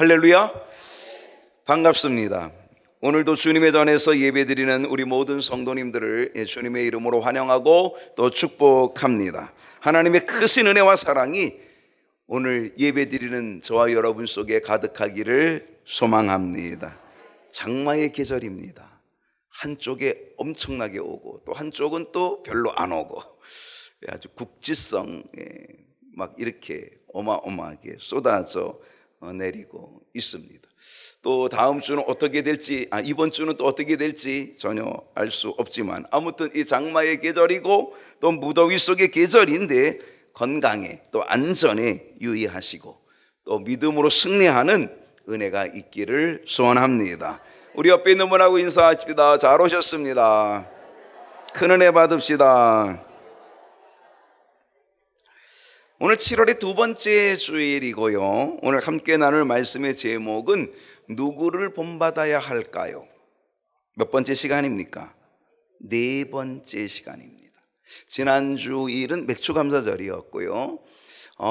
할렐루야, 반갑습니다. 오늘도 주님의 전에서 예배드리는 우리 모든 성도님들을 주님의 이름으로 환영하고 또 축복합니다. 하나님의 크신 은혜와 사랑이 오늘 예배드리는 저와 여러분 속에 가득하기를 소망합니다. 장마의 계절입니다. 한쪽에 엄청나게 오고 또 한쪽은 또 별로 안 오고 아주 국지성 막 이렇게 어마어마하게 쏟아져 내리고 있습니다. 또 다음 주는 어떻게 될지, 이번 주는 또 어떻게 될지 전혀 알 수 없지만 아무튼 이 장마의 계절이고 또 무더위 속의 계절인데 건강에 또 안전에 유의하시고 또 믿음으로 승리하는 은혜가 있기를 소원합니다. 우리 옆에 있는 분하고 인사하십니다. 잘 오셨습니다. 큰 은혜 받읍시다. 오늘 7월의 두 번째 주일이고요. 오늘 함께 나눌 말씀의 제목은 누구를 본받아야 할까요? 몇 번째 시간입니까? 네 번째 시간입니다. 지난주 일은 맥주감사절이었고요.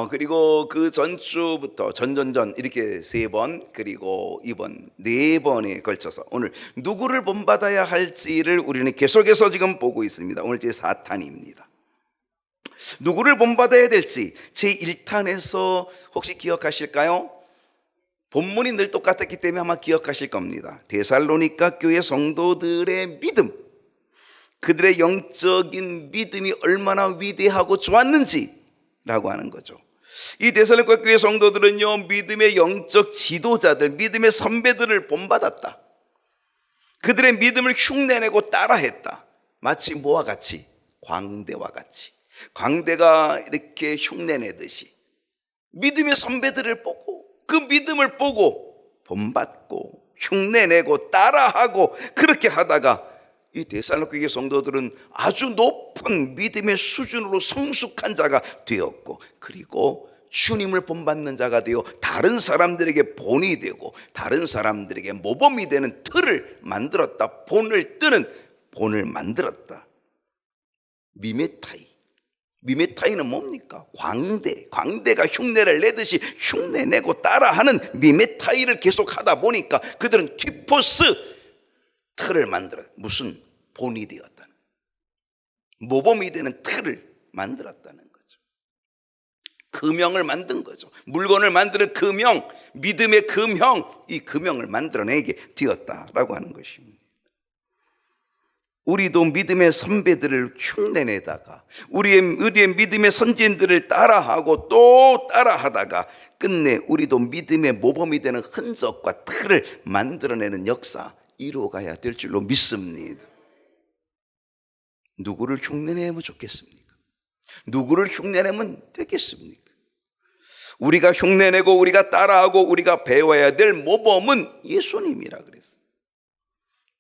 그리고 그 전주부터 전전전 이렇게 세 번, 그리고 이번 네 번에 걸쳐서 오늘 누구를 본받아야 할지를 우리는 계속해서 지금 보고 있습니다. 오늘 제 4탄입니다. 누구를 본받아야 될지 제1탄에서 혹시 기억하실까요? 본문이 늘 똑같았기 때문에 아마 기억하실 겁니다. 데살로니가 교회 성도들의 믿음, 그들의 영적인 믿음이 얼마나 위대하고 좋았는지라고 하는 거죠. 이 데살로니가 교회 성도들은요, 믿음의 영적 지도자들, 믿음의 선배들을 본받았다. 그들의 믿음을 흉내내고 따라했다. 마치 뭐와 같이? 광대와 같이. 광대가 이렇게 흉내내듯이 믿음의 선배들을 보고 그 믿음을 보고 본받고 흉내내고 따라하고 그렇게 하다가 이 데살로니가 성도들은 아주 높은 믿음의 수준으로 성숙한 자가 되었고, 그리고 주님을 본받는 자가 되어 다른 사람들에게 본이 되고 다른 사람들에게 모범이 되는 틀을 만들었다. 본을 뜨는 본을 만들었다. 미메타이는 뭡니까? 광대가 흉내를 내듯이 흉내내고 따라하는 미메타이를 계속 하다 보니까 그들은 티포스 틀을 만들어, 무슨 본이 되었다는, 모범이 되는 틀을 만들었다는 거죠. 금형을 만든 거죠. 물건을 만드는 금형, 믿음의 금형, 이 금형을 만들어내게 되었다라고 하는 것입니다. 우리도 믿음의 선배들을 흉내내다가 우리의 믿음의 선진들을 따라하고 또 따라하다가 끝내 우리도 믿음의 모범이 되는 흔적과 틀을 만들어내는 역사 이루어가야 될 줄로 믿습니다. 누구를 흉내내면 좋겠습니까? 누구를 흉내내면 되겠습니까? 우리가 흉내내고 우리가 따라하고 우리가 배워야 될 모범은 예수님이라 그랬어요.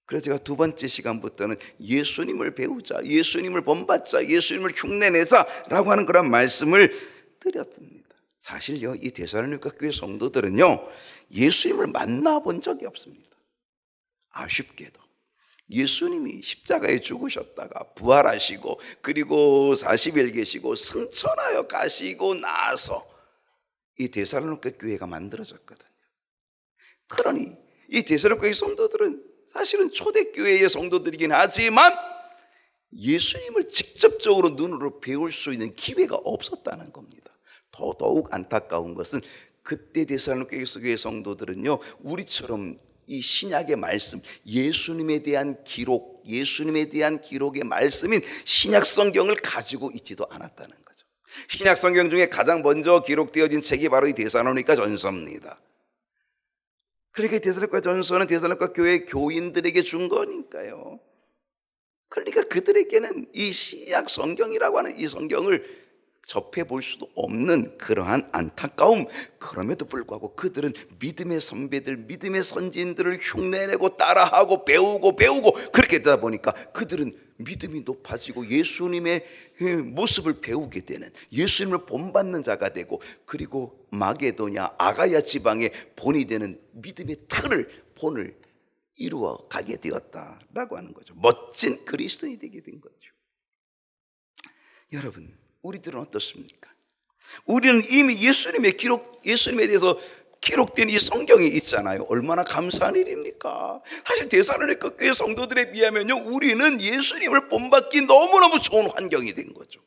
그래서 제가 두 번째 시간부터는 예수님을 배우자, 예수님을 본받자, 예수님을 흉내내자라고 하는 그런 말씀을 드렸습니다. 사실요, 이 데살로니가 교회 성도들은요, 예수님을 만나본 적이 없습니다. 아쉽게도 예수님이 십자가에 죽으셨다가 부활하시고 그리고 40일 계시고 승천하여 가시고 나서 이 데살로니가 교회가 만들어졌거든요. 그러니 이 데살로니가 교회 성도들은 사실은 초대교회의 성도들이긴 하지만 예수님을 직접적으로 눈으로 배울 수 있는 기회가 없었다는 겁니다. 더더욱 안타까운 것은 그때 데살로니가 교회 성도들은요, 우리처럼 이 신약의 말씀, 예수님에 대한 기록, 예수님에 대한 기록의 말씀인 신약 성경을 가지고 있지도 않았다는 거죠. 신약 성경 중에 가장 먼저 기록되어진 책이 바로 이 데살로니가 전서입니다. 그러니까 데살로니가 전서는 데살로니가 교회 교인들에게 준 거니까요. 그러니까 그들에게는 이 신약 성경이라고 하는 이 성경을 접해볼 수도 없는 그러한 안타까움, 그럼에도 불구하고 그들은 믿음의 선배들, 믿음의 선진들을 흉내내고 따라하고 배우고 그렇게 되다 보니까 그들은 믿음이 높아지고 예수님의 모습을 배우게 되는, 예수님을 본받는 자가 되고, 그리고 마게도냐 아가야 지방의 본이 되는 믿음의 틀을, 본을 이루어 가게 되었다라고 하는 거죠. 멋진 그리스도인이 되게 된 거죠. 여러분, 우리들은 어떻습니까? 우리는 이미 예수님의 기록, 예수님에 대해서 기록된 이 성경이 있잖아요. 얼마나 감사한 일입니까? 사실 데살로니가 교회 성도들에 비하면요, 우리는 예수님을 본받기 너무너무 좋은 환경이 된 거죠.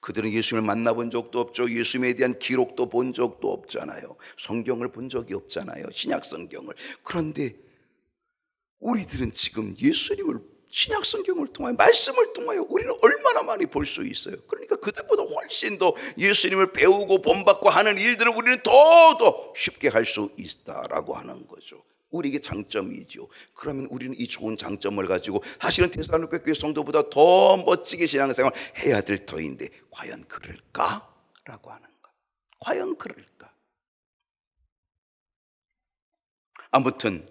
그들은 예수님을 만나본 적도 없죠. 예수님에 대한 기록도 본 적도 없잖아요. 성경을 본 적이 없잖아요. 신약 성경을. 그런데 우리들은 지금 예수님을 신약 성경을 통하여, 말씀을 통하여 우리는 얼마나 많이 볼 수 있어요. 그러니까 그들보다 훨씬 더 예수님을 배우고 본받고 하는 일들을 우리는 더 쉽게 할 수 있다라고 하는 거죠. 우리에게 장점이죠. 그러면 우리는 이 좋은 장점을 가지고 사실은 데살로니가 교회 성도보다 더 멋지게 신앙생활 해야 될 터인데 과연 그럴까라고 하는 것. 과연 그럴까? 아무튼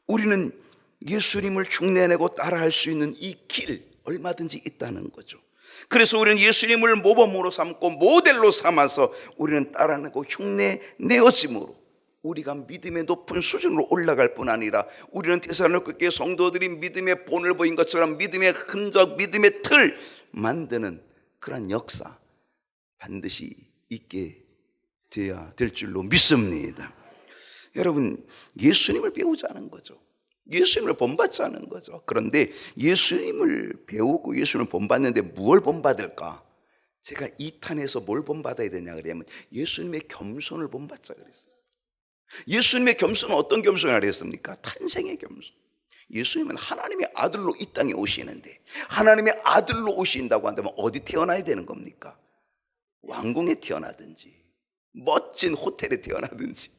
우리는 예수님을 흉내내고 따라할 수 있는 이 길 얼마든지 있다는 거죠. 그래서 우리는 예수님을 모범으로 삼고 모델로 삼아서 우리는 따라내고 흉내내어짐으로 우리가 믿음의 높은 수준으로 올라갈 뿐 아니라 우리는 데살로니가 교회 성도들이 믿음의 본을 보인 것처럼 믿음의 흔적, 믿음의 틀 만드는 그런 역사 반드시 있게 되어야 될 줄로 믿습니다. 여러분, 예수님을 배우자는 거죠. 예수님을 본받자는 거죠. 그런데 예수님을 배우고 예수님을 본받는데 무엇을 본받을까? 제가 2탄에서 뭘 본받아야 되냐 그러면 예수님의 겸손을 본받자 그랬어요. 예수님의 겸손은 어떤 겸손이라 그랬습니까? 탄생의 겸손. 예수님은 하나님의 아들로 이 땅에 오시는데 하나님의 아들로 오신다고 한다면 어디 태어나야 되는 겁니까? 왕궁에 태어나든지 멋진 호텔에 태어나든지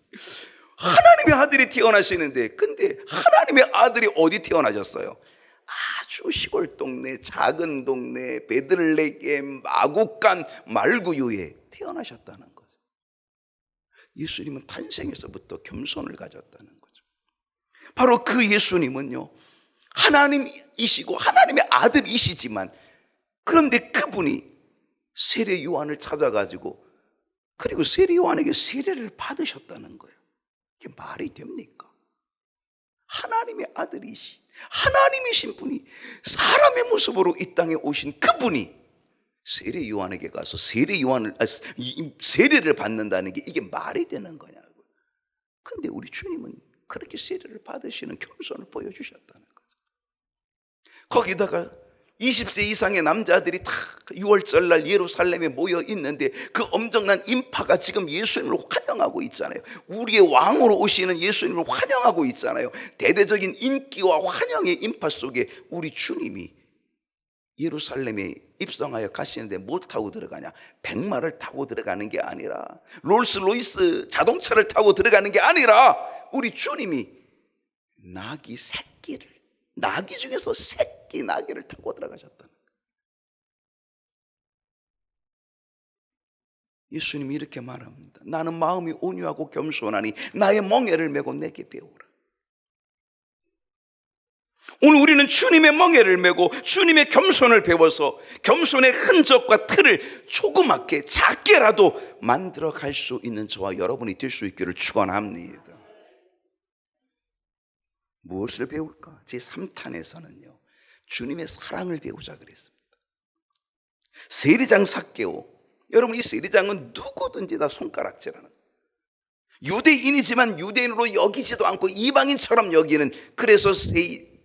하나님의 아들이 태어나시는데, 근데 하나님의 아들이 어디 태어나셨어요? 아주 시골 동네, 작은 동네, 베들레헴, 마국간, 말구유에 태어나셨다는 거죠. 예수님은 탄생에서부터 겸손을 가졌다는 거죠. 바로 그 예수님은요, 하나님이시고 하나님의 아들이시지만, 그런데 그분이 세례 요한을 찾아가지고, 그리고 세례 요한에게 세례를 받으셨다는 거예요. 이게 말이 됩니까? 하나님의 아들이신, 하나님이신 분이 사람의 모습으로 이 땅에 오신 그분이 세례 요한에게 가서 세례를 받는다는 게 이게 말이 되는 거냐고요. 그런데 우리 주님은 그렇게 세례를 받으시는 겸손을 보여주셨다는 거죠. 거기다가 20세 이상의 남자들이 다 6월절 날 예루살렘에 모여 있는데 그 엄청난 인파가 지금 예수님을 환영하고 있잖아요. 우리의 왕으로 오시는 예수님을 환영하고 있잖아요. 대대적인 인기와 환영의 인파 속에 우리 주님이 예루살렘에 입성하여 가시는데 뭘 타고 들어가냐? 백마를 타고 들어가는 게 아니라, 롤스로이스 자동차를 타고 들어가는 게 아니라 우리 주님이 나귀 새끼를, 나귀 중에서 새끼 나귀를 타고 들어가셨다는 거예요. 예수님이 이렇게 말합니다. 나는 마음이 온유하고 겸손하니 나의 멍에를 메고 내게 배우라. 오늘 우리는 주님의 멍에를 메고 주님의 겸손을 배워서 겸손의 흔적과 틀을 조그맣게 작게라도 만들어 갈 수 있는 저와 여러분이 될 수 있기를 축원합니다. 무엇을 배울까? 제3탄에서는요 주님의 사랑을 배우자 그랬습니다. 세리장 삭개오, 여러분 이 세리장은 누구든지 다 손가락질하는, 유대인이지만 유대인으로 여기지도 않고 이방인처럼 여기는, 그래서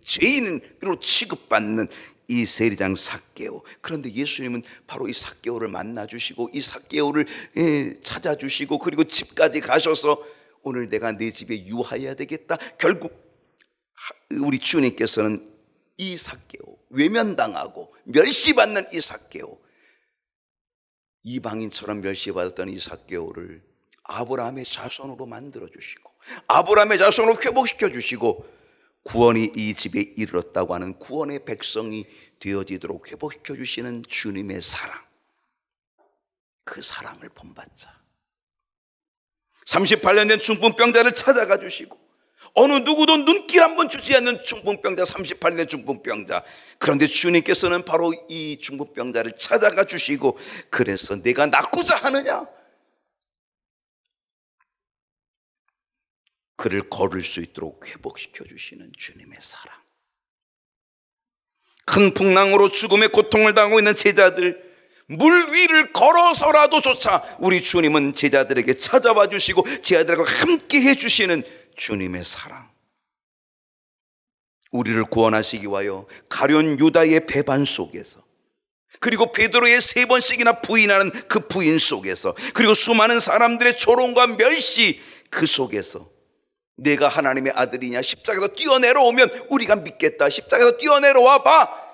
죄인으로 취급받는 이 세리장 삭개오. 그런데 예수님은 바로 이 삭개오를 만나주시고 이 삭개오를 찾아주시고 그리고 집까지 가셔서 오늘 내가 내 집에 유하여야 되겠다. 결국 우리 주님께서는 이 삭개오, 외면당하고 멸시받는 이 삭개오, 이방인처럼 멸시받았던 이 삭개오를 아브라함의 자손으로 만들어주시고 아브라함의 자손으로 회복시켜 주시고 구원이 이 집에 이르렀다고 하는 구원의 백성이 되어지도록 회복시켜 주시는 주님의 사랑, 그 사랑을 본받자. 38년 된 중풍병자를 찾아가 주시고 어느 누구도 눈길 한번 주지 않는 중풍병자, 38년 중풍병자. 그런데 주님께서는 바로 이 중풍병자를 찾아가 주시고 그래서 내가 낫고자 하느냐? 그를 걸을 수 있도록 회복시켜 주시는 주님의 사랑. 큰 풍랑으로 죽음의 고통을 당하고 있는 제자들, 물 위를 걸어서라도 조차 우리 주님은 제자들에게 찾아와 주시고 제자들과 함께 해주시는 주님의 사랑, 우리를 구원하시기 위하여 가룟 유다의 배반 속에서, 그리고 베드로의 3번씩이나 부인하는 그 부인 속에서, 그리고 수많은 사람들의 조롱과 멸시 그 속에서 내가 하나님의 아들이냐, 십자가에서 뛰어내려오면 우리가 믿겠다, 십자가에서 뛰어내려와 봐.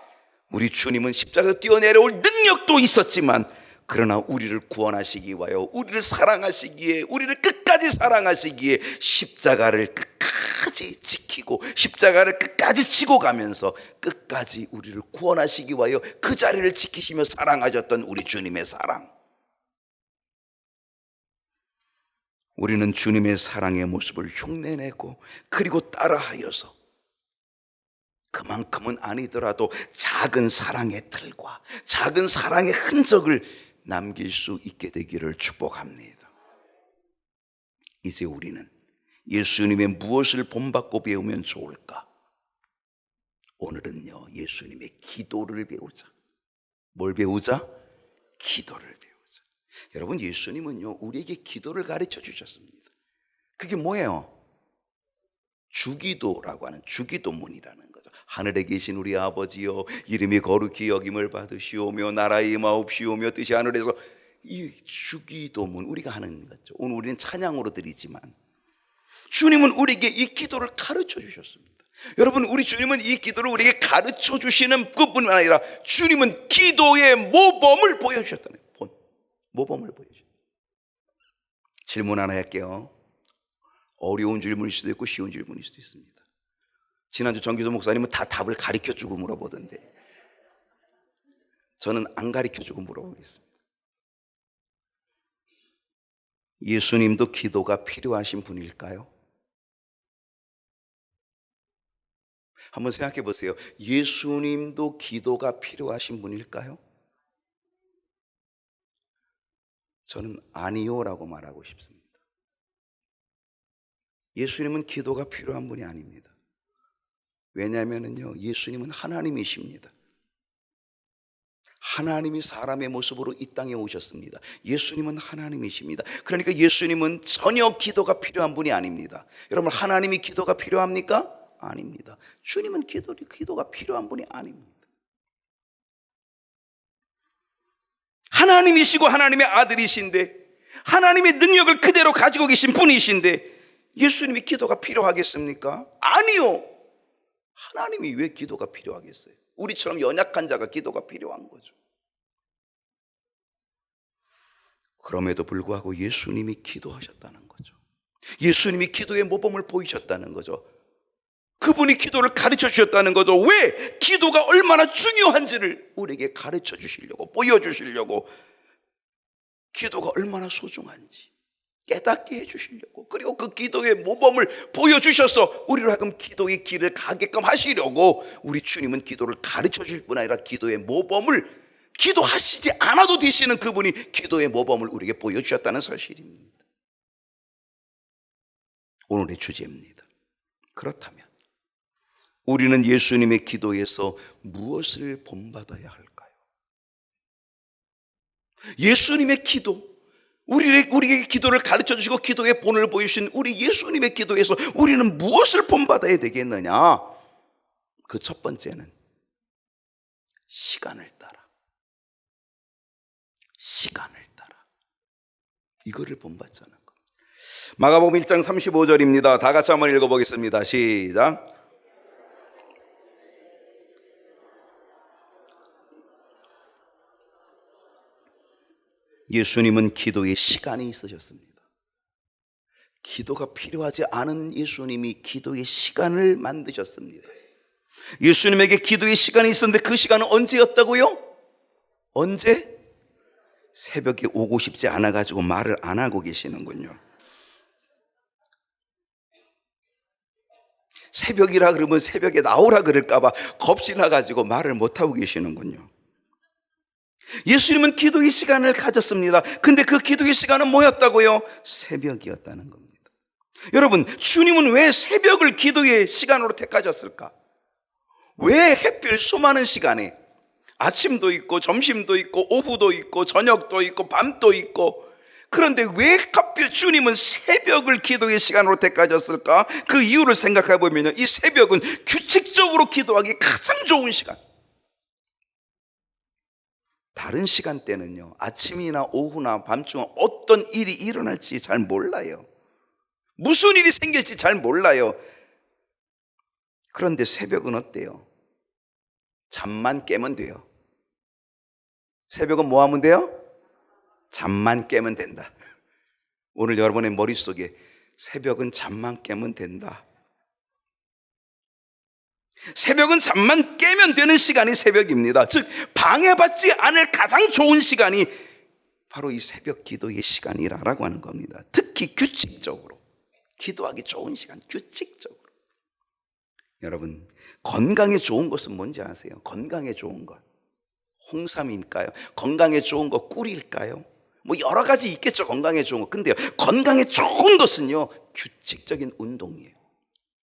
우리 주님은 십자가에서 뛰어내려올 능력도 있었지만, 그러나 우리를 구원하시기 위하여, 우리를 사랑하시기에, 우리를 끝까지 사랑하시기에 십자가를 끝까지 지키고 십자가를 끝까지 지고 가면서 끝까지 우리를 구원하시기 위하여 그 자리를 지키시며 사랑하셨던 우리 주님의 사랑. 우리는 주님의 사랑의 모습을 흉내내고 그리고 따라하여서 그만큼은 아니더라도 작은 사랑의 틀과 작은 사랑의 흔적을 남길 수 있게 되기를 축복합니다. 이제 우리는 예수님의 무엇을 본받고 배우면 좋을까? 오늘은요, 예수님의 기도를 배우자. 뭘 배우자? 기도를 배우자. 여러분, 예수님은요, 우리에게 기도를 가르쳐 주셨습니다. 그게 뭐예요? 주기도라고 하는 주기도문이라는 거죠. 하늘에 계신 우리 아버지여, 이름이 거룩히 여김을 받으시오며 나라의 임하옵시오며 뜻이 하늘에서. 이 주기도문 우리가 하는 거죠. 오늘 우리는 찬양으로 드리지만 주님은 우리에게 이 기도를 가르쳐 주셨습니다. 여러분, 우리 주님은 이 기도를 우리에게 가르쳐 주시는 것뿐만 아니라 주님은 기도의 모범을 보여주셨다는 거예요. 모범을 보여주셨어요. 질문 하나 할게요. 어려운 질문일 수도 있고 쉬운 질문일 수도 있습니다. 지난주 정기도 목사님은 다 답을 가르쳐주고 물어보던데, 저는 안 가르쳐주고 물어보겠습니다. 예수님도 기도가 필요하신 분일까요? 한번 생각해 보세요. 예수님도 기도가 필요하신 분일까요? 저는 아니요라고 말하고 싶습니다. 예수님은 기도가 필요한 분이 아닙니다. 왜냐하면요, 예수님은 하나님이십니다. 하나님이 사람의 모습으로 이 땅에 오셨습니다. 예수님은 하나님이십니다. 그러니까 예수님은 전혀 기도가 필요한 분이 아닙니다. 여러분, 하나님이 기도가 필요합니까? 아닙니다. 주님은 기도가 필요한 분이 아닙니다. 하나님이시고 하나님의 아들이신데, 하나님의 능력을 그대로 가지고 계신 분이신데 예수님이 기도가 필요하겠습니까? 아니요. 하나님이 왜 기도가 필요하겠어요? 우리처럼 연약한 자가 기도가 필요한 거죠. 그럼에도 불구하고 예수님이 기도하셨다는 거죠. 예수님이 기도의 모범을 보이셨다는 거죠. 그분이 기도를 가르쳐 주셨다는 거죠. 왜? 기도가 얼마나 중요한지를 우리에게 가르쳐 주시려고, 보여주시려고, 기도가 얼마나 소중한지 깨닫게 해주시려고, 그리고 그 기도의 모범을 보여주셔서 우리로 하여금 기도의 길을 가게끔 하시려고 우리 주님은 기도를 가르쳐 줄 뿐 아니라 기도의 모범을, 기도하시지 않아도 되시는 그분이 기도의 모범을 우리에게 보여주셨다는 사실입니다. 오늘의 주제입니다. 그렇다면 우리는 예수님의 기도에서 무엇을 본받아야 할까요? 예수님의 기도, 우리에게 기도를 가르쳐 주시고 기도의 본을 보여주신 우리 예수님의 기도에서 우리는 무엇을 본받아야 되겠느냐? 그 첫 번째는 시간을 따라, 이거를 본받자는 겁니다. 마가복음 1장 35절입니다. 다 같이 한번 읽어보겠습니다. 시작. 예수님은 기도에 시간이 있으셨습니다. 기도가 필요하지 않은 예수님이 기도의 시간을 만드셨습니다. 예수님에게 기도의 시간이 있었는데 그 시간은 언제였다고요? 언제? 새벽에 오고 싶지 않아가지고 말을 안 하고 계시는군요. 새벽이라 그러면 새벽에 나오라 그럴까봐 겁이 나가지고 말을 못하고 계시는군요. 예수님은 기도의 시간을 가졌습니다. 근데 그 기도의 시간은 뭐였다고요? 새벽이었다는 겁니다. 여러분, 주님은 왜 새벽을 기도의 시간으로 택하셨을까? 왜 하필 수많은 시간에 아침도 있고 점심도 있고 오후도 있고 저녁도 있고 밤도 있고. 그런데 왜 하필 주님은 새벽을 기도의 시간으로 택하셨을까? 그 이유를 생각해 보면 이 새벽은 규칙적으로 기도하기 가장 좋은 시간. 다른 시간대는요, 아침이나 오후나 밤중에 어떤 일이 일어날지 잘 몰라요. 무슨 일이 생길지 잘 몰라요. 그런데 새벽은 어때요? 잠만 깨면 돼요. 새벽은 뭐 하면 돼요? 잠만 깨면 된다. 오늘 여러분의 머릿속에 새벽은 잠만 깨면 된다. 새벽은 잠만 깨면 되는 시간이 새벽입니다. 즉 방해받지 않을 가장 좋은 시간이 바로 이 새벽 기도의 시간이라고 하는 겁니다. 특히 규칙적으로 기도하기 좋은 시간, 규칙적으로. 여러분, 건강에 좋은 것은 뭔지 아세요? 건강에 좋은 것 홍삼일까요? 건강에 좋은 것 꿀일까요? 뭐 여러 가지 있겠죠, 건강에 좋은 것. 근데요, 건강에 좋은 것은요, 규칙적인 운동이에요.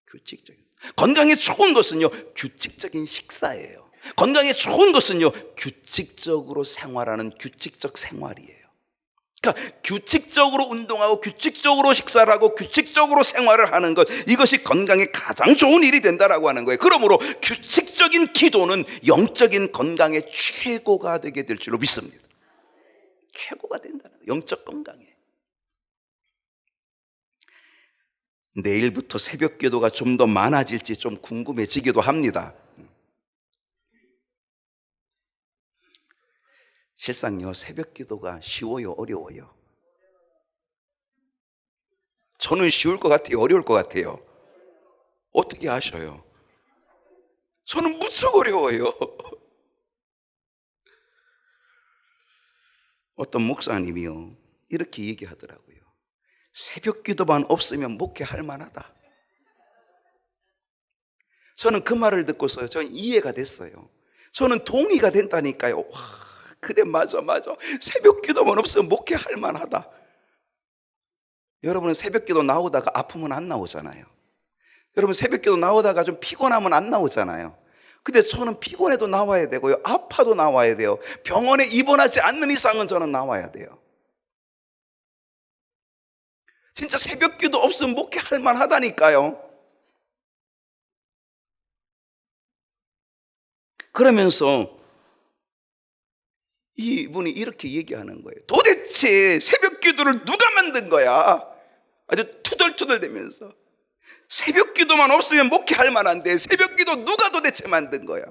규칙적인. 건강에 좋은 것은요, 규칙적인 식사예요. 건강에 좋은 것은요, 규칙적으로 생활하는 규칙적 생활이에요. 그러니까 규칙적으로 운동하고 규칙적으로 식사를 하고 규칙적으로 생활을 하는 것, 이것이 건강에 가장 좋은 일이 된다라고 하는 거예요. 그러므로 규칙적인 기도는 영적인 건강의 최고가 되게 될 줄로 믿습니다. 최고가 된다는 거예요, 영적 건강에. 내일부터 새벽 기도가 좀 더 많아질지 좀 궁금해지기도 합니다. 실상요, 새벽 기도가 쉬워요, 어려워요? 저는 쉬울 것 같아요, 어려울 것 같아요? 어떻게 아셔요? 저는 무척 어려워요. 어떤 목사님이요, 이렇게 얘기하더라고요. 새벽 기도만 없으면 목회할 만하다. 저는 그 말을 듣고서 저는 이해가 됐어요. 저는 동의가 된다니까요. 와, 그래, 맞아. 새벽 기도만 없으면 목회할 만하다. 여러분은 새벽 기도 나오다가 아프면 안 나오잖아요. 여러분 새벽 기도 나오다가 좀 피곤하면 안 나오잖아요. 근데 저는 피곤해도 나와야 되고요, 아파도 나와야 돼요. 병원에 입원하지 않는 이상은 저는 나와야 돼요. 진짜 새벽 기도 없으면 목회할 만하다니까요. 그러면서 이분이 이렇게 얘기하는 거예요. 도대체 새벽 기도를 누가 만든 거야? 아주 투덜투덜대면서 새벽 기도만 없으면 목회할 만한데 새벽 기도 누가 도대체 만든 거야?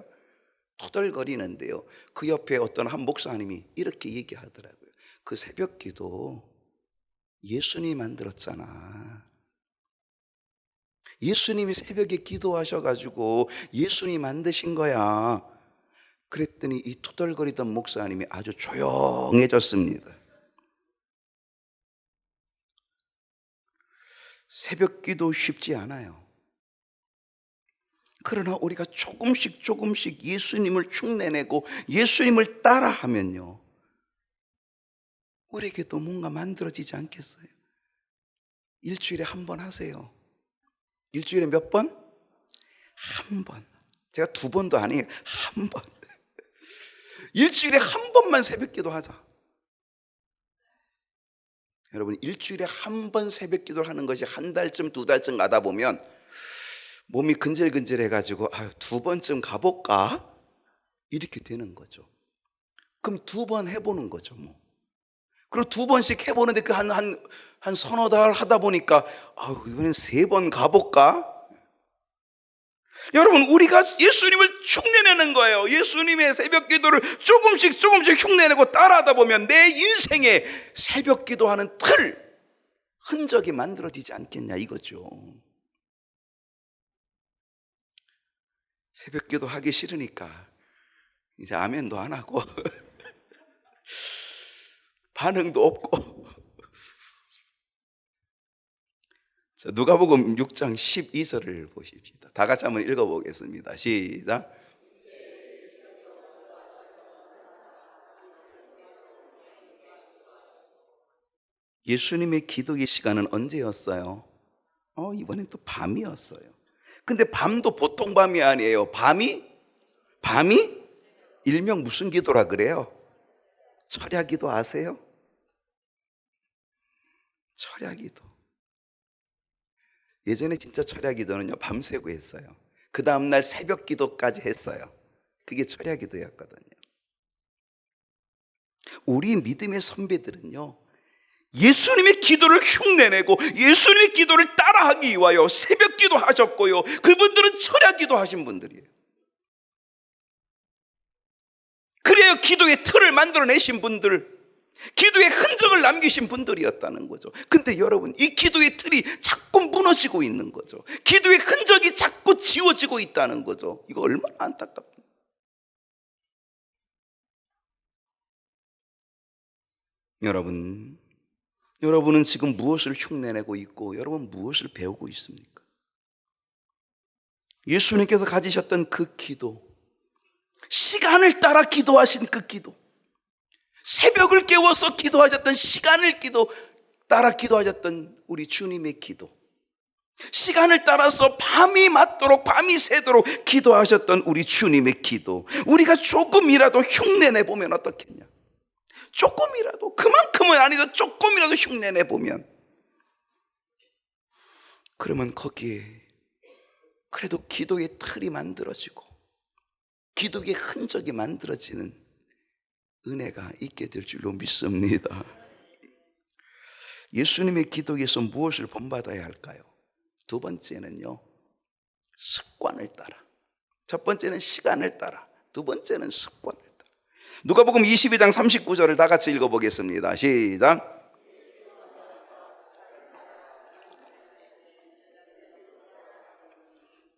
투덜거리는데요, 그 옆에 어떤 한 목사님이 이렇게 얘기하더라고요. 그 새벽 기도 예수님이 만들었잖아. 예수님이 새벽에 기도하셔가지고 예수님이 만드신 거야. 그랬더니 이 투덜거리던 목사님이 아주 조용해졌습니다. 새벽 기도 쉽지 않아요. 그러나 우리가 조금씩 예수님을 흉내내고 예수님을 따라하면요, 우리에게도 뭔가 만들어지지 않겠어요? 일주일에 한 번 하세요. 일주일에 몇 번? 한 번. 제가 두 번도 아니에요, 한 번. 일주일에 한 번만 새벽 기도 하자. 여러분, 일주일에 한 번 새벽 기도를 하는 것이 한 달쯤 두 달쯤 가다 보면 몸이 근질근질해가지고 두 번쯤 가볼까? 이렇게 되는 거죠. 그럼 두 번 해보는 거죠, 뭐. 그리고 두 번씩 해보는데 그 한 서너 달 하다 보니까 이번엔 세 번 가볼까? 여러분, 우리가 예수님을 흉내내는 거예요. 예수님의 새벽 기도를 조금씩 흉내내고 따라하다 보면 내 인생에 새벽 기도하는 틀, 흔적이 만들어지지 않겠냐 이거죠. 새벽 기도 하기 싫으니까 이제 아멘도 안 하고 반응도 없고. 자, 누가복음 6장 12절을 보십시다. 다 같이 한번 읽어보겠습니다. 시작. 예수님의 기도의 시간은 언제였어요? 이번엔 또 밤이었어요. 근데 밤도 보통 밤이 아니에요. 밤이 일명 무슨 기도라 그래요? 철야기도 아세요? 철야기도. 예전에 진짜 철야기도는요 밤새고 했어요. 그 다음날 새벽기도까지 했어요. 그게 철야기도였거든요. 우리 믿음의 선배들은요 예수님의 기도를 흉내내고 예수님의 기도를 따라하기 위하여 새벽기도 하셨고요, 그분들은 철야기도 하신 분들이에요. 그래요 기도의 틀을 만들어내신 분들, 기도의 흔적을 남기신 분들이었다는 거죠. 근데 여러분, 이 기도의 틀이 자꾸 무너지고 있는 거죠. 기도의 흔적이 자꾸 지워지고 있다는 거죠. 이거 얼마나 안타깝다. 여러분은 지금 무엇을 흉내내고 있고 여러분 무엇을 배우고 있습니까? 예수님께서 가지셨던 그 기도, 시간을 따라 기도하신 그 기도, 새벽을 깨워서 기도하셨던 시간을 따라 기도하셨던 우리 주님의 기도, 시간을 따라서 밤이 맞도록 밤이 새도록 기도하셨던 우리 주님의 기도, 우리가 조금이라도 흉내내 보면 어떻겠냐? 조금이라도, 그만큼은 아니도 조금이라도 흉내내 보면, 그러면 거기에 그래도 기도의 틀이 만들어지고 기도의 흔적이 만들어지는 은혜가 있게 될 줄로 믿습니다. 예수님의 기도에서 무엇을 본받아야 할까요? 두 번째는요, 습관을 따라. 첫 번째는 시간을 따라, 두 번째는 습관을 따라. 누가복음 22장 39절을 다 같이 읽어보겠습니다. 시작.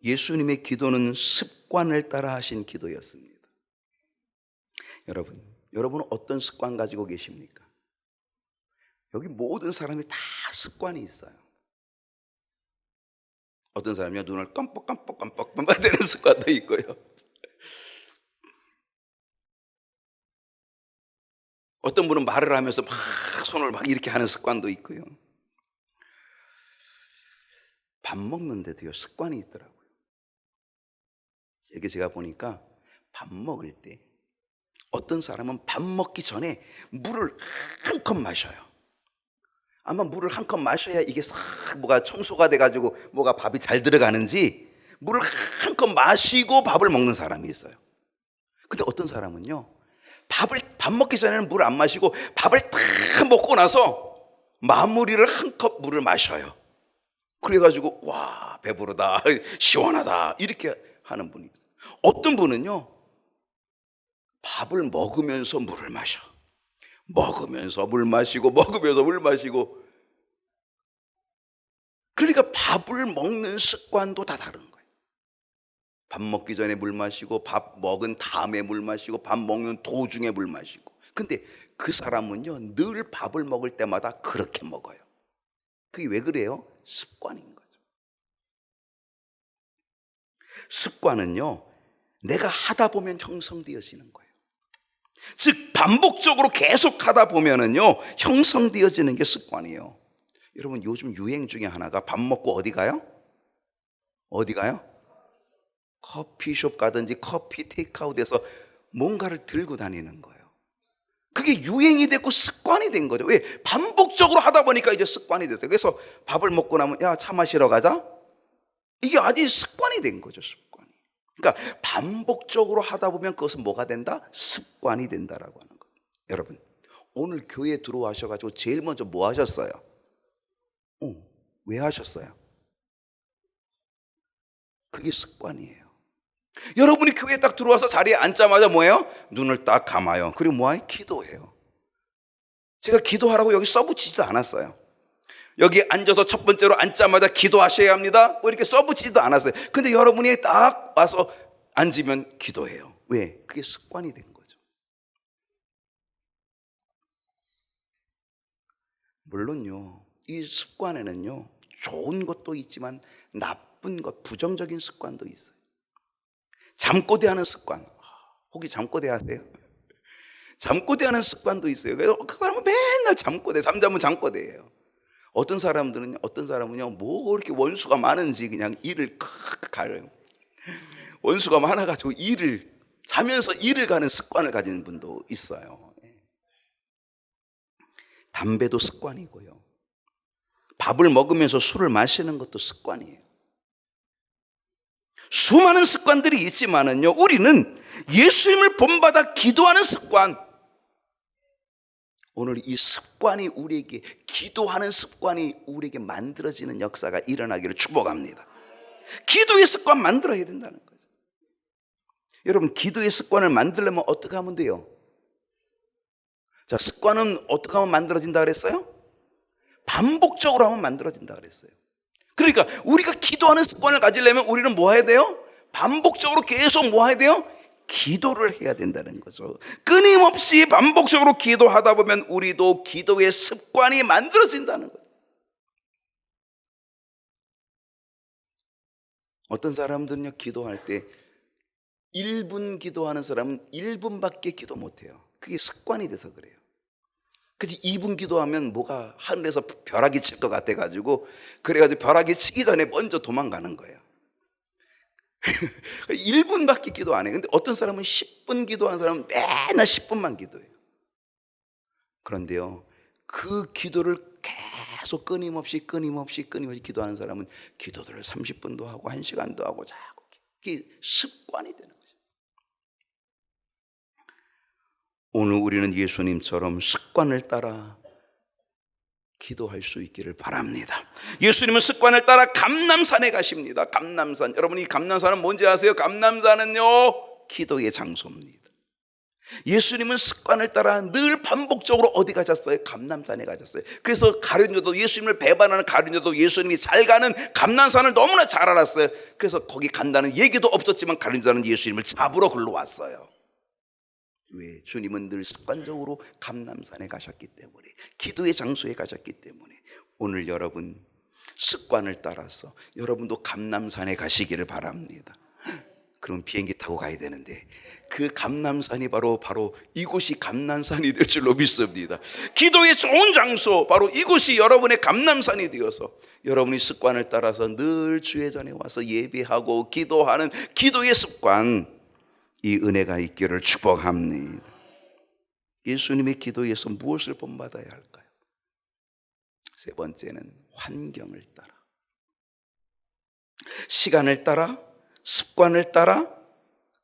예수님의 기도는 습관을 따라 하신 기도였습니다. 여러분은 어떤 습관 가지고 계십니까? 여기 모든 사람이 다 습관이 있어요. 어떤 사람이요 눈을 깜빡깜빡 되는 습관도 있고요, 어떤 분은 말을 하면서 막 손을 막 이렇게 하는 습관도 있고요. 밥 먹는데도요 습관이 있더라고요. 이렇게 제가 보니까 밥 먹을 때 어떤 사람은 밥 먹기 전에 물을 한 컵 마셔요. 아마 물을 한 컵 마셔야 이게 싹 뭐가 청소가 돼가지고 뭐가 밥이 잘 들어가는지 물을 한 컵 마시고 밥을 먹는 사람이 있어요. 근데 어떤 사람은요 밥 먹기 전에는 물을 안 마시고 밥을 다 먹고 나서 마무리를 한 컵 물을 마셔요. 그래가지고 와 배부르다 시원하다 이렇게 하는 분이 있어요. 어떤 분은요 밥을 먹으면서 물을 마셔, 먹으면서 물 마시고 먹으면서 물 마시고. 그러니까 밥을 먹는 습관도 다 다른 거예요. 밥 먹기 전에 물 마시고, 밥 먹은 다음에 물 마시고, 밥 먹는 도중에 물 마시고. 근데 그 사람은요 늘 밥을 먹을 때마다 그렇게 먹어요. 그게 왜 그래요? 습관인 거죠. 습관은요 내가 하다 보면 형성되어지는 거예요. 즉 반복적으로 계속 하다 보면은요 형성되어지는 게 습관이에요. 여러분 요즘 유행 중에 하나가 밥 먹고 어디 가요? 커피숍 가든지 커피 테이크아웃에서 뭔가를 들고 다니는 거예요. 그게 유행이 됐고 습관이 된 거죠. 왜? 반복적으로 하다 보니까 이제 습관이 됐어요. 그래서 밥을 먹고 나면 야 차 마시러 가자, 이게 아주 습관이 된 거죠. 습관이. 그러니까 반복적으로 하다 보면 그것은 뭐가 된다? 습관이 된다라고 하는 거예요. 여러분 오늘 교회에 들어와셔가지고 제일 먼저 뭐 하셨어요? 왜 하셨어요? 그게 습관이에요. 여러분이 교회에 딱 들어와서 자리에 앉자마자 뭐예요? 눈을 딱 감아요. 그리고 뭐예요? 기도해요. 제가 기도하라고 여기 써붙이지도 않았어요. 여기 앉아서 첫 번째로 앉자마자 기도하셔야 합니다 뭐 이렇게 써붙이지도 않았어요. 근데 여러분이 딱 와서 앉으면 기도해요. 왜? 그게 습관이 된 거죠. 물론요 이 습관에는요 좋은 것도 있지만 나쁜 것, 부정적인 습관도 있어요. 잠꼬대하는 습관. 혹시 잠꼬대 하세요? 잠꼬대하는 습관도 있어요. 그래서 그 사람은 맨날 잠자면 잠꼬대예요. 어떤 사람은요 뭐 이렇게 원수가 많은지 그냥 이를 가려요. 원수가 많아가지고 이를 자면서 일을 가는 습관을 가진 분도 있어요. 담배도 습관이고요. 밥을 먹으면서 술을 마시는 것도 습관이에요. 수많은 습관들이 있지만은요, 우리는 예수님을 본받아 기도하는 습관, 오늘 이 습관이 우리에게, 기도하는 습관이 우리에게 만들어지는 역사가 일어나기를 축복합니다. 기도의 습관 만들어야 된다는 거죠. 여러분, 기도의 습관을 만들려면 어떻게 하면 돼요? 자, 습관은 어떻게 하면 만들어진다 그랬어요? 반복적으로 하면 만들어진다 그랬어요. 그러니까 우리가 기도하는 습관을 가지려면 우리는 뭐 해야 돼요? 반복적으로 계속 뭐 해야 돼요? 기도를 해야 된다는 거죠. 끊임없이 반복적으로 기도하다 보면 우리도 기도의 습관이 만들어진다는 거예요. 어떤 사람들은요, 기도할 때 1분 기도하는 사람은 1분밖에 기도 못해요. 그게 습관이 돼서 그래요. 그치, 2분 기도하면 뭐가 하늘에서 벼락이 칠 것 같아가지고, 그래가지고 벼락이 치기 전에 먼저 도망가는 거예요. 1분밖에 기도 안 해요. 근데 어떤 사람은 10분 기도하는 사람은 맨날 10분만 기도해요. 그런데요, 그 기도를 계속 끊임없이 기도하는 사람은 기도들을 30분도 하고 1시간도 하고 자꾸, 그게 습관이 되는 거죠. 오늘 우리는 예수님처럼 습관을 따라 기도할 수 있기를 바랍니다. 예수님은 습관을 따라 감람산에 가십니다. 감람산, 여러분 이 감람산은 뭔지 아세요? 감람산은요, 기도의 장소입니다. 예수님은 습관을 따라 늘 반복적으로 어디 가셨어요? 감람산에 가셨어요. 그래서 가룟유다도, 예수님을 배반하는 가룟유다도 예수님이 잘 가는 감람산을 너무나 잘 알았어요. 그래서 거기 간다는 얘기도 없었지만 가룟유다는 예수님을 잡으러 글로 왔어요. 왜? 주님은 늘 습관적으로 감람산에 가셨기 때문에, 기도의 장소에 가셨기 때문에. 오늘 여러분 습관을 따라서 여러분도 감람산에 가시기를 바랍니다. 그럼 비행기 타고 가야 되는데 그 감람산이 바로 이곳이 감람산이 될 줄로 믿습니다. 기도의 좋은 장소, 바로 이곳이 여러분의 감람산이 되어서 여러분이 습관을 따라서 늘 주의 전에 와서 예배하고 기도하는 기도의 습관, 이 은혜가 있기를 축복합니다. 예수님의 기도에서 무엇을 본받아야 할까요? 세 번째는 환경을 따라, 시간을 따라, 습관을 따라,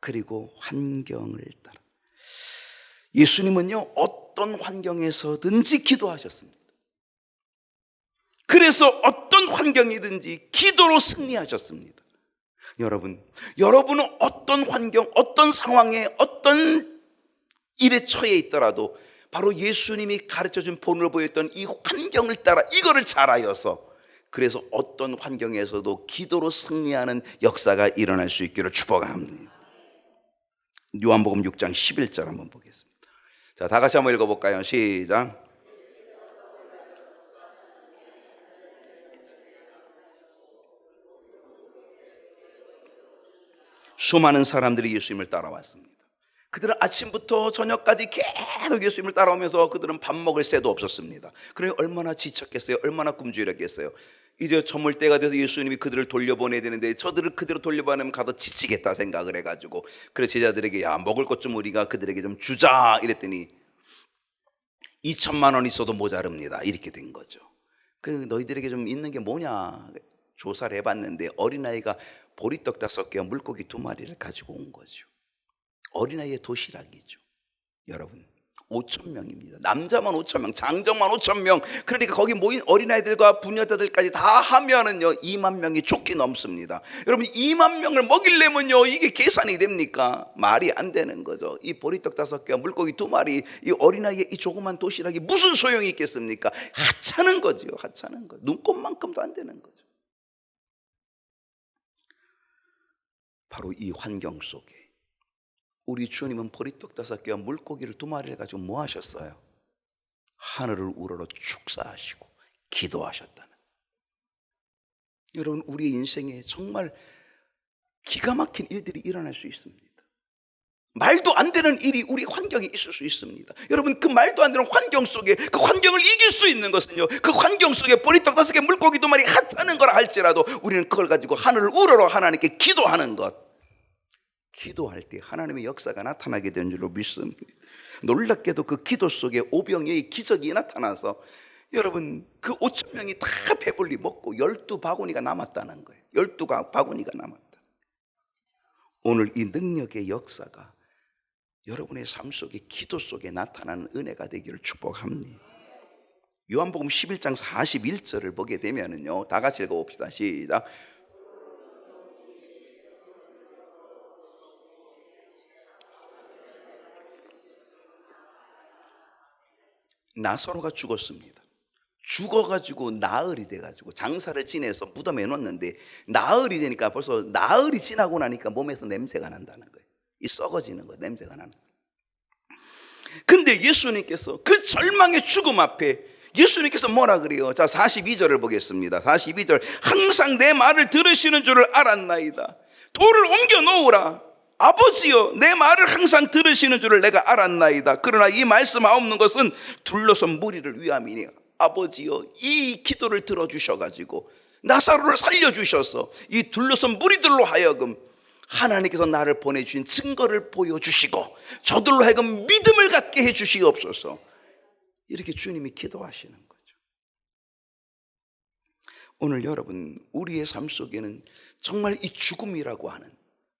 그리고 환경을 따라. 예수님은요, 어떤 환경에서든지 기도하셨습니다. 그래서 어떤 환경이든지 기도로 승리하셨습니다. 여러분은 어떤 환경, 어떤 상황에, 어떤 일에 처해 있더라도 바로 예수님이 가르쳐준 본을 보였던 이 환경을 따라 이거를 잘 알아서, 그래서 어떤 환경에서도 기도로 승리하는 역사가 일어날 수 있기를 축복합니다. 요한복음 6장 11절 한번 보겠습니다. 자, 다 같이 한번 읽어볼까요? 시작. 수많은 사람들이 예수님을 따라왔습니다. 그들은 아침부터 저녁까지 계속 예수님을 따라오면서 그들은 밥 먹을 새도 없었습니다. 그러니 얼마나 지쳤겠어요? 얼마나 굶주렸겠어요? 이제 저물 때가 돼서 예수님이 그들을 돌려보내야 되는데 저들을 그대로 돌려보내면 가서 지치겠다 생각을 해가지고, 그래서 제자들에게 야, 먹을 것 좀 우리가 그들에게 좀 주자 이랬더니 2천만 원 있어도 모자릅니다. 이렇게 된 거죠. 그 너희들에게 좀 있는 게 뭐냐 조사를 해봤는데 어린아이가 보리떡 5개와 물고기 2마리를 가지고 온 거죠. 어린아이의 도시락이죠. 여러분 5,000명입니다. 남자만 5,000명, 장정만 5,000명. 그러니까 거기 모인 어린아이들과 부녀자들까지 다 하면은요 2만 명이 좁게 넘습니다. 여러분 2만 명을 먹이려면요 이게 계산이 됩니까? 말이 안 되는 거죠. 이 보리떡 5개와 물고기 2마리, 이 어린아이의 이 조그만 도시락이 무슨 소용이 있겠습니까? 하찮은 거죠. 하찮은 거. 눈곱만큼도 안 되는 거죠. 바로 이 환경 속에 우리 주님은 보리떡 5개와 물고기를 2마리를 가지고 뭐 하셨어요? 하늘을 우러러 축사하시고 기도하셨다는. 여러분 우리 인생에 정말 기가 막힌 일들이 일어날 수 있습니다. 말도 안 되는 일이 우리 환경에 있을 수 있습니다. 여러분 그 말도 안 되는 환경 속에 그 환경을 이길 수 있는 것은요, 그 환경 속에 보리떡 5개 물고기 2마리 하찮은 거라 할지라도 우리는 그걸 가지고 하늘을 우러러 하나님께 기도하는 것, 기도할 때 하나님의 역사가 나타나게 된 줄로 믿습니다. 놀랍게도 그 기도 속에 오병이의 기적이 나타나서 여러분 그 5천 명이 다 배불리 먹고 12바구니가 남았다는 거예요. 12바구니가 남았다. 오늘 이 능력의 역사가 여러분의 삶 속에 기도 속에 나타나는 은혜가 되기를 축복합니다. 요한복음 11장 41절을 보게 되면은요, 다 같이 읽어봅시다. 시작. 나사로가 죽었습니다. 죽어가지고 나흘이 돼가지고 장사를 지내서 무덤에 넣었는데 나흘이 되니까 벌써 나흘이 지나고 나니까 몸에서 냄새가 난다는 거예요. 이 썩어지는 거예요. 냄새가 나는 거예요. 근데 예수님께서 그 절망의 죽음 앞에 예수님께서 뭐라 그래요? 자, 42절을 보겠습니다. 42절. 항상 내 말을 들으시는 줄을 알았나이다. 돌을 옮겨 놓으라. 아버지여, 내 말을 항상 들으시는 줄을 내가 알았나이다. 그러나 이 말씀 없는 것은 둘러선 무리를 위함이니 아버지여, 이 기도를 들어주셔가지고 나사로를 살려주셔서 이 둘러선 무리들로 하여금 하나님께서 나를 보내주신 증거를 보여주시고 저들로 하여금 믿음을 갖게 해주시옵소서. 이렇게 주님이 기도하시는 거죠. 오늘 여러분, 우리의 삶 속에는 정말 이 죽음이라고 하는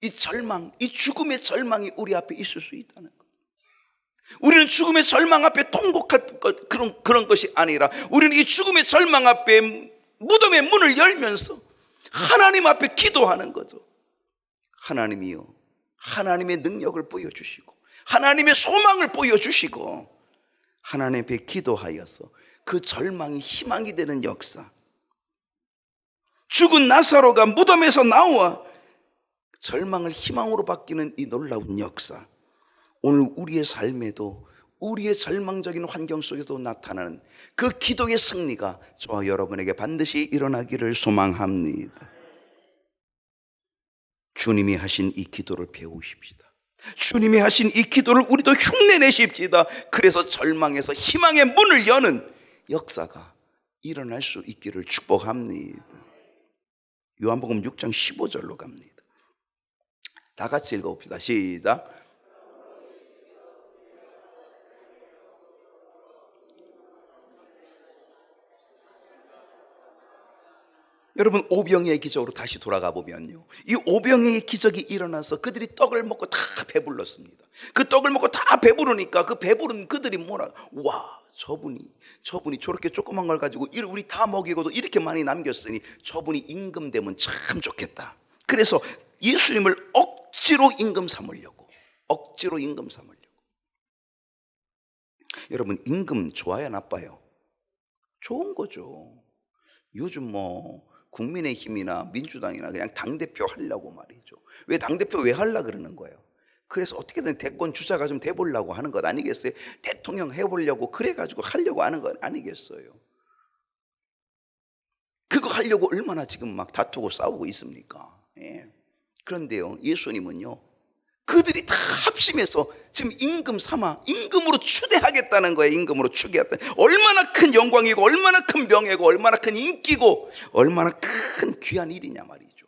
이 절망, 이 죽음의 절망이 우리 앞에 있을 수 있다는 것. 우리는 죽음의 절망 앞에 통곡할 그런 것이 아니라 우리는 이 죽음의 절망 앞에 무덤의 문을 열면서 하나님 앞에 기도하는 거죠. 하나님이요, 하나님의 능력을 보여주시고 하나님의 소망을 보여주시고 하나님 앞에 기도하여서 그 절망이 희망이 되는 역사. 죽은 나사로가 무덤에서 나와 절망을 희망으로 바뀌는 이 놀라운 역사. 오늘 우리의 삶에도 우리의 절망적인 환경 속에서 나타나는 그 기도의 승리가 저와 여러분에게 반드시 일어나기를 소망합니다. 주님이 하신 이 기도를 배우십시다. 주님이 하신 이 기도를 우리도 흉내내십시다. 그래서 절망에서 희망의 문을 여는 역사가 일어날 수 있기를 축복합니다. 요한복음 6장 15절로 갑니다. 다 같이 읽어봅시다. 시작. 여러분, 오병이의 기적으로 다시 돌아가 보면요, 이 오병이의 기적이 일어나서 그들이 떡을 먹고 다 배불렀습니다. 그 떡을 먹고 다 배부르니까 그 배부른 그들이 뭐라, 와, 저분이 저렇게 조그만 걸 가지고 우리 다 먹이고도 이렇게 많이 남겼으니 저분이 임금 되면 참 좋겠다. 그래서 예수님을 억지로 임금 삼으려고. 여러분, 임금 좋아요, 나빠요? 좋은 거죠. 요즘 뭐 국민의힘이나 민주당이나 그냥 당대표 하려고 말이죠. 왜 당대표 왜 하려고 그러는 거예요? 그래서 어떻게든 대권 주자가 좀 돼보려고 하는 것 아니겠어요? 대통령 해보려고 그래가지고 하려고 하는 것 아니겠어요? 그거 하려고 얼마나 지금 막 다투고 싸우고 있습니까? 예. 그런데요, 예수님은요, 그들이 다 합심해서 지금 임금 삼아 임금으로 추대하겠다는 거예요. 임금으로 추대하겠다. 얼마나 큰 영광이고 얼마나 큰 명예고 얼마나 큰 인기고 얼마나 큰 귀한 일이냐 말이죠.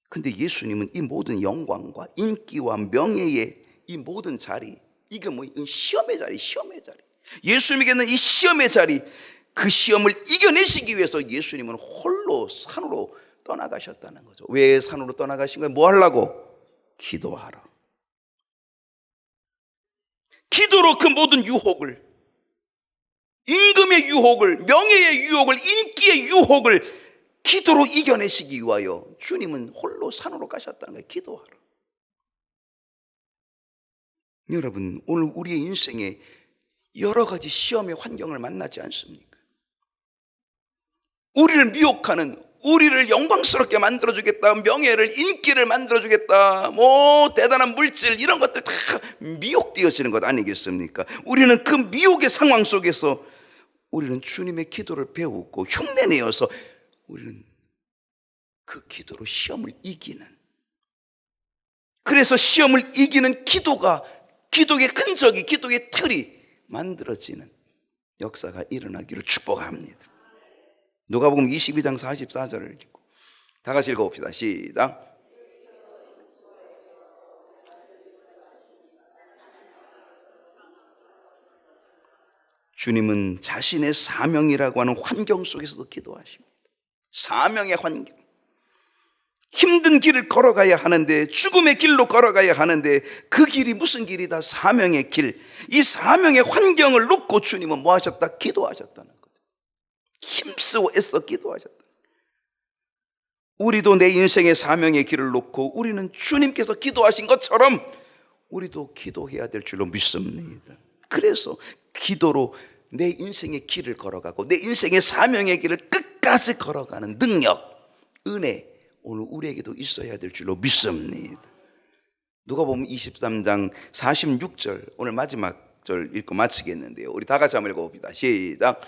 근데 예수님은 이 모든 영광과 인기와 명예의 이 모든 자리, 이게 뭐 시험의 자리. 예수님에게는 이 시험의 자리, 그 시험을 이겨내시기 위해서 예수님은 홀로 산으로 떠나가셨다는 거죠. 왜 산으로 떠나가신 거예요? 뭐 하려고? 기도하라. 기도로 그 모든 유혹을, 임금의 유혹을, 명예의 유혹을, 인기의 유혹을 기도로 이겨내시기 위하여 주님은 홀로 산으로 가셨다는 거예요. 기도하라. 여러분, 오늘 우리의 인생에 여러 가지 시험의 환경을 만나지 않습니까? 우리를 미혹하는, 우리를 영광스럽게 만들어주겠다, 명예를, 인기를 만들어주겠다, 뭐 대단한 물질, 이런 것들 다 미혹되어지는 것 아니겠습니까? 우리는 그 미혹의 상황 속에서 우리는 주님의 기도를 배우고 흉내내어서 우리는 그 기도로 시험을 이기는, 그래서 시험을 이기는 기도가, 기도의 흔적이, 기도의 틀이 만들어지는 역사가 일어나기를 축복합니다. 누가복음 22장 44절을 읽고 다 같이 읽어봅시다. 시작. 주님은 자신의 사명이라고 하는 환경 속에서도 기도하십니다. 사명의 환경. 힘든 길을 걸어가야 하는데, 죽음의 길로 걸어가야 하는데, 그 길이 무슨 길이다? 사명의 길. 이 사명의 환경을 놓고 주님은 뭐 하셨다? 기도하셨다는 거죠. 힘쓰고 애써 기도하셨다. 우리도 내 인생의 사명의 길을 놓고 우리는 주님께서 기도하신 것처럼 우리도 기도해야 될 줄로 믿습니다. 그래서 기도로 내 인생의 길을 걸어가고 내 인생의 사명의 길을 끝까지 걸어가는 능력, 은혜, 오늘 우리에게도 있어야 될 줄로 믿습니다. 누가복음 23장 46절, 오늘 마지막 절 읽고 마치겠는데요. 우리 다 같이 한번 읽어봅니다. 시작.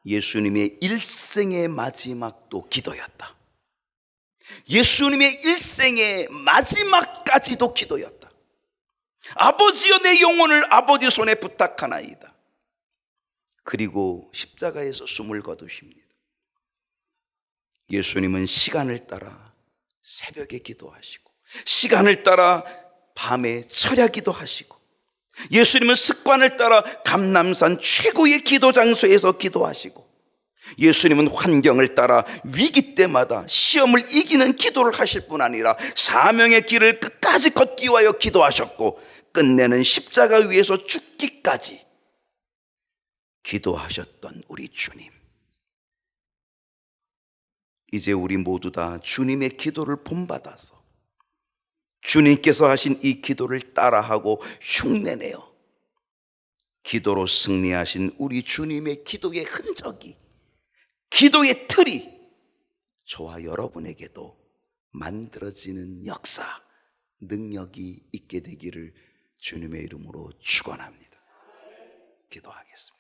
예수님의 일생의 마지막도 기도였다. 예수님의 일생의 마지막까지도 기도였다. 아버지여 내 영혼을 아버지 손에 부탁하나이다. 그리고 십자가에서 숨을 거두십니다. 예수님은 시간을 따라 새벽에 기도하시고, 시간을 따라 밤에 철야 기도하시고, 예수님은 습관을 따라 감람산 최고의 기도 장소에서 기도하시고, 예수님은 환경을 따라 위기 때마다 시험을 이기는 기도를 하실 뿐 아니라 사명의 길을 끝까지 걷기 위하여 기도하셨고, 끝내는 십자가 위에서 죽기까지 기도하셨던 우리 주님. 이제 우리 모두 다 주님의 기도를 본받아서 주님께서 하신 이 기도를 따라하고 흉내내어 기도로 승리하신 우리 주님의 기도의 흔적이, 기도의 틀이 저와 여러분에게도 만들어지는 역사, 능력이 있게 되기를 주님의 이름으로 축원합니다. 기도하겠습니다.